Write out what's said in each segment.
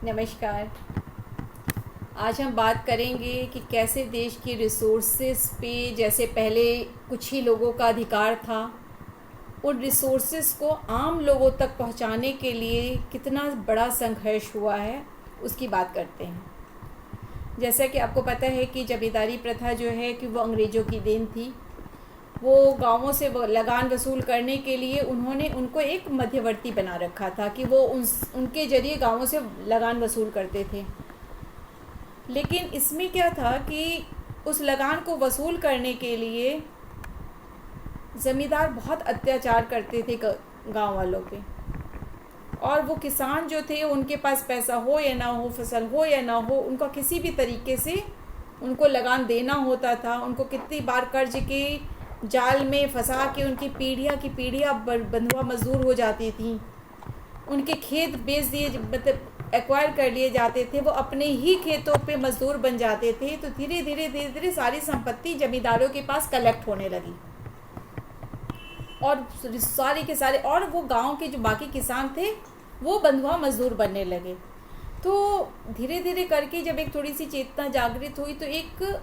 नमस्कार। आज हम बात करेंगे कि कैसे देश की रिसोर्सेज पे, जैसे पहले कुछ ही लोगों का अधिकार था, उन रिसोर्सेज को आम लोगों तक पहुंचाने के लिए कितना बड़ा संघर्ष हुआ है, उसकी बात करते हैं। जैसा कि आपको पता है कि जमींदारी प्रथा जो है कि वो अंग्रेज़ों की देन थी। वो गांवों से लगान वसूल करने के लिए उन्होंने उनको एक मध्यवर्ती बना रखा था कि वो उनके ज़रिए गांवों से लगान वसूल करते थे। लेकिन इसमें क्या था कि उस लगान को वसूल करने के लिए ज़मींदार बहुत अत्याचार करते थे गांव वालों पे। और वो किसान जो थे, उनके पास पैसा हो या ना हो, फसल हो या ना हो, उनका किसी भी तरीके से उनको लगान देना होता था। उनको कितनी बार कर्ज के जाल में फंसा के उनकी पीढ़ियाँ की पीढ़ियाँ बंधुआ मजदूर हो जाती थी। उनके खेत बेच दिए, मतलब एक्वायर कर लिए जाते थे। वो अपने ही खेतों पे मजदूर बन जाते थे। तो धीरे धीरे सारी संपत्ति जमींदारों के पास कलेक्ट होने लगी और सारे के सारे, और वो गांव के जो बाकी किसान थे वो बंधुआ मजदूर बनने लगे। तो धीरे धीरे करके जब एक थोड़ी सी चेतना जागृत हुई तो एक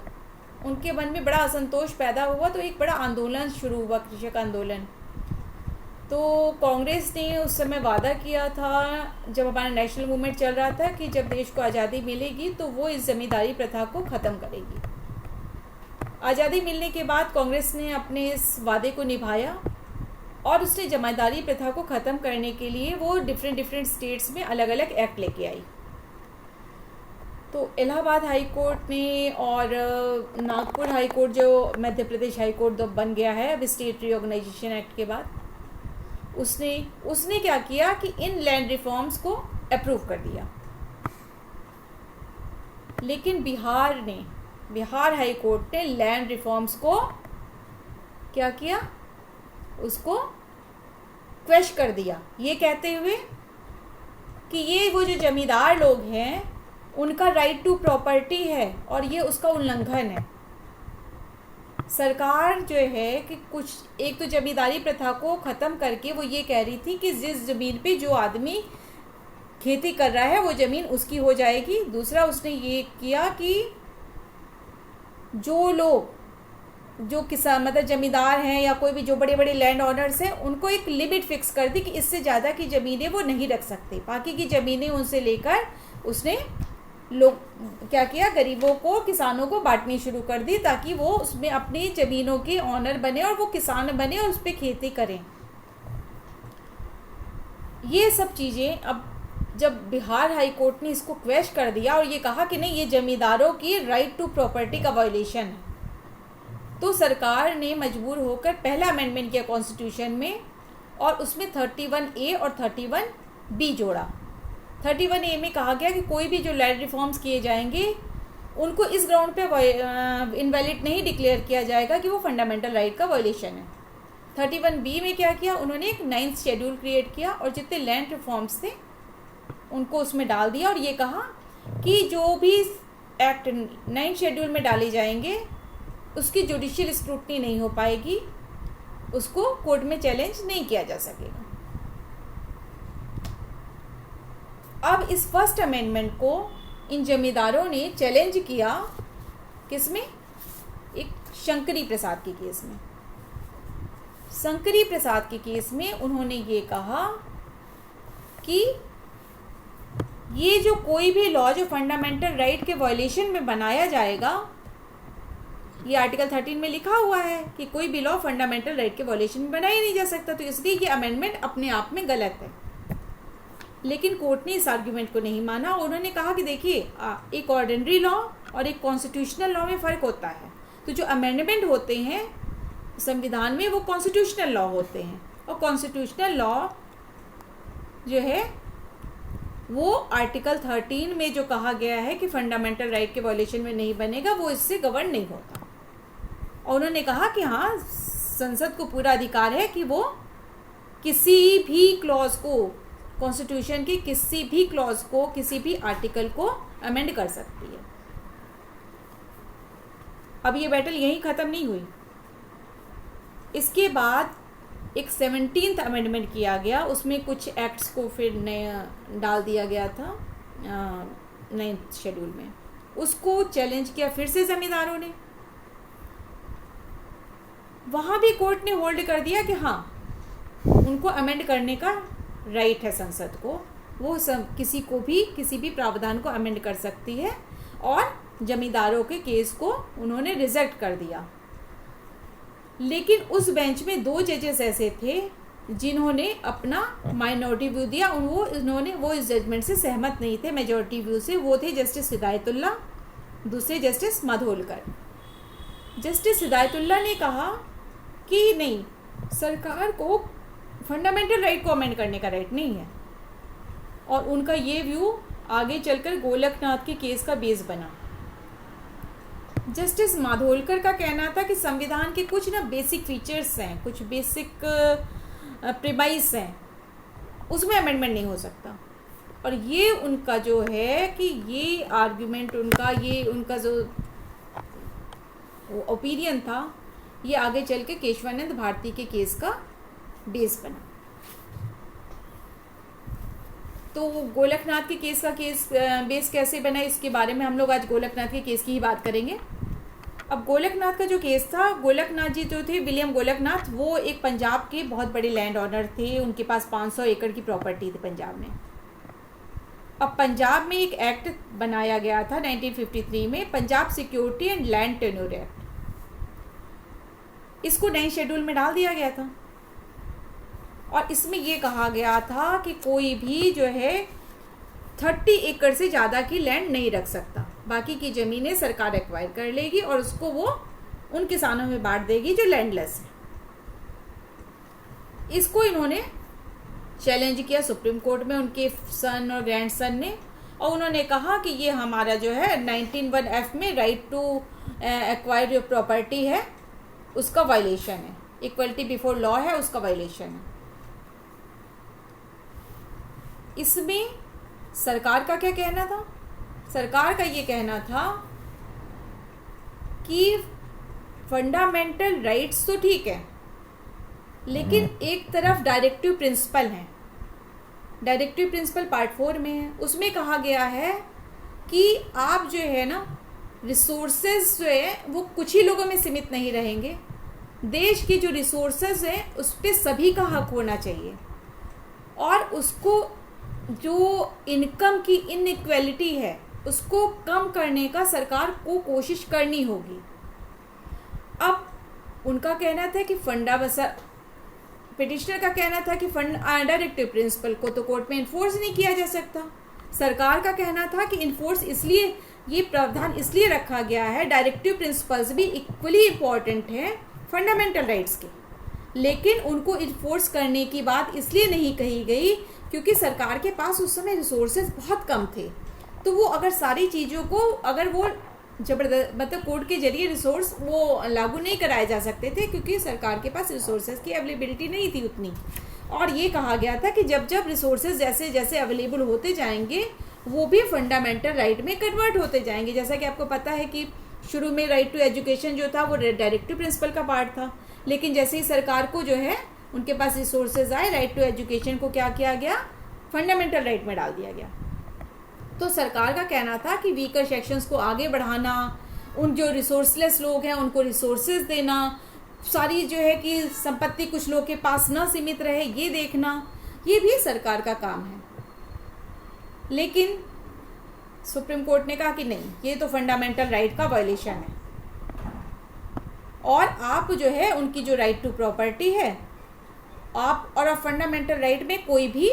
उनके मन में बड़ा असंतोष पैदा हुआ। तो एक बड़ा आंदोलन शुरू हुआ, कृषक आंदोलन। तो कांग्रेस ने उस समय वादा किया था, जब हमारा नेशनल मूवमेंट चल रहा था, कि जब देश को आज़ादी मिलेगी तो वो इस ज़मींदारी प्रथा को ख़त्म करेगी। आज़ादी मिलने के बाद कांग्रेस ने अपने इस वादे को निभाया और उसने जमींदारी प्रथा को ख़त्म करने के लिए वो डिफरेंट स्टेट्स में अलग अलग एक्ट लेके आई। तो इलाहाबाद हाई कोर्ट ने और नागपुर हाई कोर्ट, जो मध्य प्रदेश हाई कोर्ट बन गया है अब स्टेट रीऑर्गेनाइजेशन एक्ट के बाद, उसने क्या किया कि इन लैंड रिफॉर्म्स को अप्रूव कर दिया। लेकिन बिहार हाई कोर्ट ने लैंड रिफॉर्म्स को क्या किया, उसको क्वेश कर दिया, ये कहते हुए कि ये वो जो जमींदार लोग हैं उनका राइट टू प्रॉपर्टी है और ये उसका उल्लंघन है। सरकार जो है कि कुछ एक तो जमींदारी प्रथा को ख़त्म करके वो ये कह रही थी कि जिस ज़मीन पे जो आदमी खेती कर रहा है वो ज़मीन उसकी हो जाएगी। दूसरा उसने ये किया कि जो लोग, जो किसान मतलब जमींदार हैं या कोई भी जो बड़े बड़े लैंड ओनर्स हैं, उनको एक लिमिट फिक्स कर दी कि इससे ज़्यादा की ज़मीनें वो नहीं रख सकते। बाकी की ज़मीनें उनसे लेकर उसने लोग क्या किया, गरीबों को, किसानों को बांटनी शुरू कर दी, ताकि वो उसमें अपनी ज़मीनों के ऑनर बने और वो किसान बने और उस पर खेती करें। ये सब चीज़ें अब जब बिहार हाई कोर्ट ने इसको क्वेश कर दिया और ये कहा कि नहीं, ये ज़मींदारों की राइट टू प्रॉपर्टी का वायलेशन है, तो सरकार ने मजबूर होकर पहला अमेंडमेंट किया कॉन्स्टिट्यूशन में और उसमें 31A और 31B जोड़ा। 31A में कहा गया कि कोई भी जो लैंड रिफॉर्म्स किए जाएंगे उनको इस ग्राउंड पे इनवैलिड नहीं डिक्लेयर किया जाएगा कि वो फंडामेंटल राइट का वायलेशन है। 31B में क्या किया, उन्होंने एक 9th शेड्यूल क्रिएट किया और जितने लैंड रिफॉर्म्स थे उनको उसमें डाल दिया और ये कहा कि जो भी एक्ट 9th शेड्यूल में डाले जाएंगे उसकी जुडिशियल स्क्रूटनी नहीं हो पाएगी, उसको कोर्ट में चैलेंज नहीं किया जा सकेगा। अब इस फर्स्ट अमेंडमेंट को इन जमींदारों ने चैलेंज किया, किसमें, एक शंकरी प्रसाद के केस में। शंकरी प्रसाद के केस में उन्होंने ये कहा कि ये जो कोई भी लॉ जो फंडामेंटल राइट के वायलेशन में बनाया जाएगा, ये आर्टिकल 13 में लिखा हुआ है कि कोई भी लॉ फंडामेंटल राइट के वायलेशन में बनाया नहीं जा सकता, तो इसलिए ये अमेंडमेंट अपने आप में गलत है। लेकिन कोर्ट ने इस आर्ग्यूमेंट को नहीं माना। उन्होंने कहा कि देखिए, एक ऑर्डिनरी लॉ और एक कॉन्स्टिट्यूशनल लॉ में फ़र्क होता है। तो जो अमेंडमेंट होते हैं संविधान में वो कॉन्स्टिट्यूशनल लॉ होते हैं, और कॉन्स्टिट्यूशनल लॉ जो है वो आर्टिकल 13 में जो कहा गया है कि फंडामेंटल राइट के वायलेशन में नहीं बनेगा, वो इससे गवर्न नहीं होता। और उन्होंने कहा कि हाँ, संसद को पूरा अधिकार है कि वो किसी भी क्लॉज को, कॉन्स्टिट्यूशन के किसी भी क्लॉज को, किसी भी आर्टिकल को अमेंड कर सकती है। अब ये बैटल यहीं ख़त्म नहीं हुई। इसके बाद एक 17th अमेंडमेंट किया गया, उसमें कुछ एक्ट्स को फिर नया डाल दिया गया था। नए शेड्यूल में, उसको चैलेंज किया फिर से ज़मींदारों ने। वहाँ भी कोर्ट ने होल्ड कर दिया कि हाँ, उनको अमेंड करने का राइट है संसद को, वो किसी को भी किसी भी प्रावधान को अमेंड कर सकती है, और जमींदारों के केस को उन्होंने रिजेक्ट कर दिया। लेकिन उस बेंच में 2 जजेस ऐसे थे जिन्होंने अपना माइनॉरिटी व्यू दिया, वो इस जजमेंट से सहमत नहीं थे मेजॉरिटी व्यू से। वो थे जस्टिस हिदायतुल्ला, दूसरे जस्टिस माधोलकर। जस्टिस हिदायतुल्ला ने कहा कि नहीं, सरकार को फंडामेंटल राइट को अमेंड करने का राइट नहीं है, और उनका ये व्यू आगे चलकर गोलकनाथ के केस का बेस बना। जस्टिस माधोलकर का कहना था कि संविधान के कुछ ना बेसिक फीचर्स हैं, कुछ बेसिक प्रिमाइस हैं, उसमें अमेंडमेंट नहीं हो सकता। और ये उनका जो है कि ये आर्ग्यूमेंट उनका जो ओपिनियन था, ये आगे चल के केशवानंद भारती के केस का बेस बना। तो गोलकनाथ के केस का बेस कैसे बना, इसके बारे में हम लोग आज गोलकनाथ के केस की ही बात करेंगे। अब गोलकनाथ का जो केस था, गोलकनाथ जी जो थे, विलियम गोलकनाथ, वो एक पंजाब के बहुत बड़े लैंड ऑनर थे। उनके पास 500 एकड़ की प्रॉपर्टी थी पंजाब में। अब पंजाब में एक एक्ट बनाया गया था 1953 में, Punjab security and land tenure act. इसको नए शेड्यूल में डाल दिया गया था, और इसमें ये कहा गया था कि कोई भी जो है 30 एकड़ से ज़्यादा की लैंड नहीं रख सकता। बाकी की ज़मीनें सरकार एक्वायर कर लेगी और उसको वो उन किसानों में बांट देगी जो लैंडलेस है। इसको इन्होंने चैलेंज किया सुप्रीम कोर्ट में, उनके सन और ग्रैंडसन ने, और उन्होंने कहा कि ये हमारा जो है 19(1)(f) में राइट टू एक्वायर जो प्रॉपर्टी है उसका वायलेशन है, इक्वलिटी बिफोर लॉ है, उसका वायलेशन है। इसमें सरकार का क्या कहना था? सरकार का ये कहना था कि फंडामेंटल राइट्स तो ठीक है, लेकिन एक तरफ डायरेक्टिव प्रिंसिपल है। डायरेक्टिव प्रिंसिपल पार्ट 4 में है, उसमें कहा गया है कि आप जो है ना, रिसोर्सेज जो है वो कुछ ही लोगों में सीमित नहीं रहेंगे। देश की जो रिसोर्सेज हैं उस पर सभी का हक होना चाहिए, और उसको जो इनकम की इनइक्वालिटी है उसको कम करने का सरकार को कोशिश करनी होगी। अब उनका कहना था कि पिटिशनर का कहना था कि डायरेक्टिव प्रिंसिपल को तो कोर्ट में इन्फोर्स नहीं किया जा सकता। सरकार का कहना था कि इन्फोर्स इसलिए, ये प्रावधान इसलिए रखा गया है, डायरेक्टिव प्रिंसिपल्स भी इक्वली इम्पॉर्टेंट हैं फंडामेंटल राइट्स के, लेकिन उनको इन्फोर्स करने की बात इसलिए नहीं कही गई क्योंकि सरकार के पास उस समय रिसोर्सेज बहुत कम थे। तो वो अगर सारी चीज़ों को अगर वो मतलब कोर्ट के जरिए रिसोर्स वो लागू नहीं कराए जा सकते थे, क्योंकि सरकार के पास रिसोर्सेज की अवेलेबिलिटी नहीं थी उतनी। और ये कहा गया था कि जब जब रिसोर्सेज जैसे जैसे अवेलेबल होते जाएंगे वो भी फंडामेंटल राइट में कन्वर्ट होते जाएंगे। जैसा कि आपको पता है कि शुरू में राइट टू एजुकेशन जो था वो डायरेक्टिव प्रिंसिपल का पार्ट था, लेकिन जैसे ही सरकार को जो है उनके पास रिसोर्सेज आए, राइट टू एजुकेशन को क्या किया गया, फंडामेंटल राइट में डाल दिया गया। तो सरकार का कहना था कि वीकर सेक्शंस को आगे बढ़ाना, उन जो रिसोर्सलेस लोग हैं उनको रिसोर्सेज देना, सारी जो है कि संपत्ति कुछ लोग के पास ना सीमित रहे, ये देखना, ये भी सरकार का काम है। लेकिन सुप्रीम कोर्ट ने कहा कि नहीं, ये तो फंडामेंटल राइट का वायलेशन है, और आप जो है उनकी जो राइट टू प्रॉपर्टी है आप फंडामेंटल राइट में कोई भी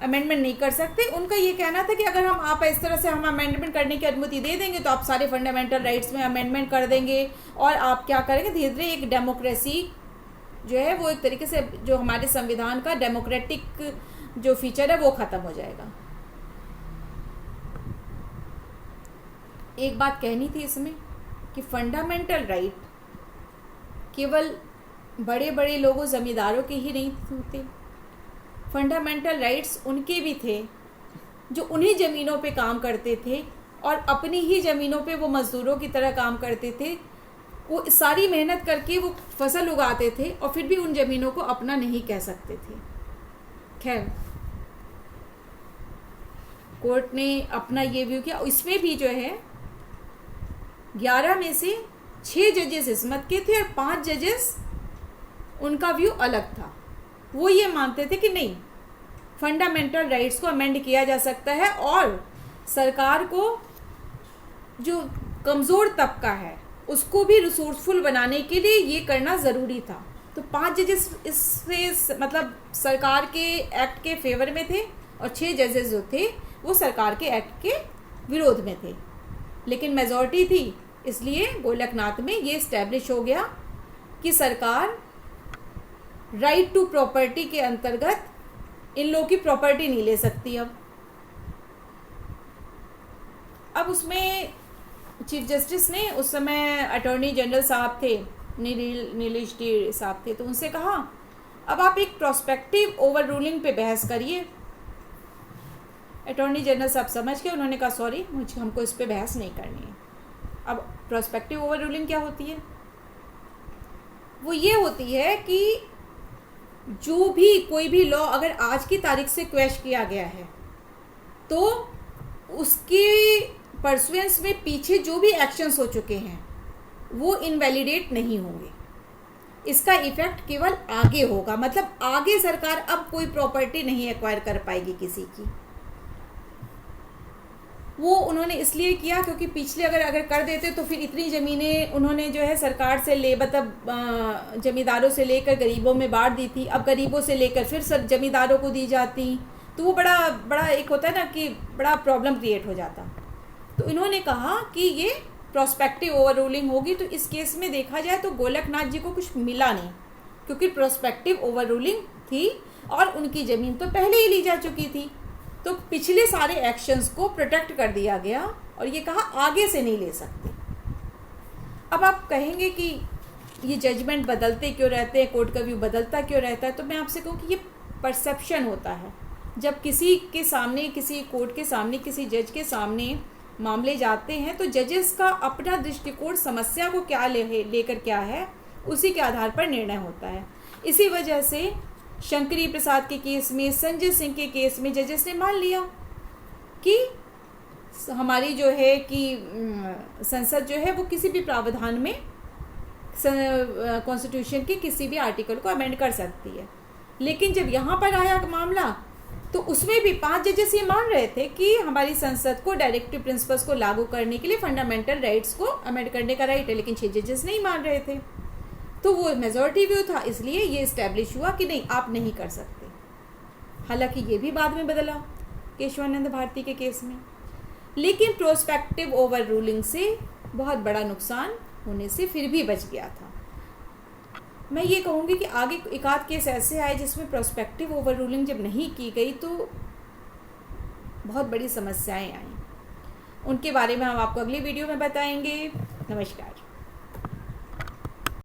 अमेंडमेंट नहीं कर सकते। उनका ये कहना था कि अगर आप इस तरह से हम अमेंडमेंट करने की अनुमति दे देंगे तो आप सारे फंडामेंटल राइट्स में अमेंडमेंट कर देंगे, और आप क्या करेंगे, धीरे धीरे एक डेमोक्रेसी जो है वो एक तरीके से जो हमारे संविधान का डेमोक्रेटिक जो फीचर है वो ख़त्म हो जाएगा। एक बात कहनी थी इसमें कि फंडामेंटल राइट केवल बड़े बड़े लोगों ज़मींदारों के ही नहीं होते, फंडामेंटल राइट्स उनके भी थे जो उन्हीं ज़मीनों पे काम करते थे और अपनी ही ज़मीनों पे वो मज़दूरों की तरह काम करते थे। वो सारी मेहनत करके वो फसल उगाते थे और फिर भी उन ज़मीनों को अपना नहीं कह सकते थे। खैर, कोर्ट ने अपना ये व्यू किया। इसमें भी जो है 11 में से 6 जजेस इसमत के थे और 5 जजेस उनका व्यू अलग था। वो ये मानते थे कि नहीं, फंडामेंटल राइट्स को अमेंड किया जा सकता है और सरकार को जो कमज़ोर तबका है उसको भी रिसोर्सफुल बनाने के लिए ये करना ज़रूरी था। तो 5 जजेस इससे मतलब सरकार के एक्ट के फेवर में थे और 6 जजेस जो थे वो सरकार के एक्ट के विरोध में थे, लेकिन मेजॉरिटी थी, इसलिए गोलकनाथ में ये इस्टेब्लिश हो गया कि सरकार राइट टू प्रॉपर्टी के अंतर्गत इन लोगों की प्रॉपर्टी नहीं ले सकती। अब उसमें चीफ जस्टिस ने, उस समय अटॉर्नी जनरल साहब थे, नीलेश टी साहब थे, तो उनसे कहा अब आप एक प्रोस्पेक्टिव ओवर रूलिंग पे बहस करिए। अटॉर्नी जनरल साहब समझ गए, उन्होंने कहा सॉरी, हमको इस पे बहस नहीं करनी है। अब प्रोस्पेक्टिव ओवर रूलिंग क्या होती है? वो ये होती है कि जो भी कोई भी लॉ अगर आज की तारीख से क्वेश किया गया है तो उसके परसुएंस में पीछे जो भी एक्शंस हो चुके हैं वो इनवैलिडेट नहीं होंगे। इसका इफेक्ट केवल आगे होगा, मतलब आगे सरकार अब कोई प्रॉपर्टी नहीं एक्वायर कर पाएगी किसी की। वो उन्होंने इसलिए किया क्योंकि पिछले अगर कर देते तो फिर इतनी ज़मीनें उन्होंने जो है सरकार से मतलब जमींदारों से लेकर गरीबों में बांट दी थी। अब गरीबों से लेकर फिर सब जमींदारों को दी जाती, तो वो बड़ा एक होता है ना कि बड़ा प्रॉब्लम क्रिएट हो जाता। तो इन्होंने कहा कि ये प्रोस्पेक्टिव ओवर रूलिंग होगी। तो इस केस में देखा जाए तो गोलकनाथ जी को कुछ मिला नहीं, क्योंकि प्रोस्पेक्टिव ओवर रूलिंग थी और उनकी ज़मीन तो पहले ही ली जा चुकी थी। तो पिछले सारे एक्शंस को प्रोटेक्ट कर दिया गया और ये कहा आगे से नहीं ले सकते। अब आप कहेंगे कि ये जजमेंट बदलते क्यों रहते हैं, कोर्ट का व्यू बदलता क्यों रहता है? तो मैं आपसे कहूँ कि ये परसेप्शन होता है। जब किसी के सामने, किसी कोर्ट के सामने, किसी जज के सामने मामले जाते हैं तो जजेस का अपना दृष्टिकोण समस्या को क्या लेकर क्या है, उसी के आधार पर निर्णय होता है। इसी वजह से शंकरी प्रसाद के केस में, संजय सिंह के केस में जजेस ने मान लिया कि हमारी जो है कि संसद जो है वो किसी भी प्रावधान में कॉन्स्टिट्यूशन के किसी भी आर्टिकल को अमेंड कर सकती है। लेकिन जब यहाँ पर आया मामला तो उसमें भी 5 जजेस ये मान रहे थे कि हमारी संसद को डायरेक्टिव प्रिंसिपल्स को लागू करने के लिए फंडामेंटल राइट्स को अमेंड करने का राइट है, लेकिन 6 जजेस नहीं मान रहे थे। तो वो मेजॉरिटी व्यू था, इसलिए ये इस्टेब्लिश हुआ कि नहीं, आप नहीं कर सकते। हालांकि ये भी बाद में बदला केशवानंद भारती के केस में, लेकिन प्रोस्पेक्टिव ओवर रूलिंग से बहुत बड़ा नुकसान होने से फिर भी बच गया था। मैं ये कहूँगी कि आगे एक आध केस ऐसे आए जिसमें प्रोस्पेक्टिव ओवर रूलिंग जब नहीं की गई तो बहुत बड़ी समस्याएं आई। उनके बारे में हम आपको अगली वीडियो में बताएंगे। नमस्कार।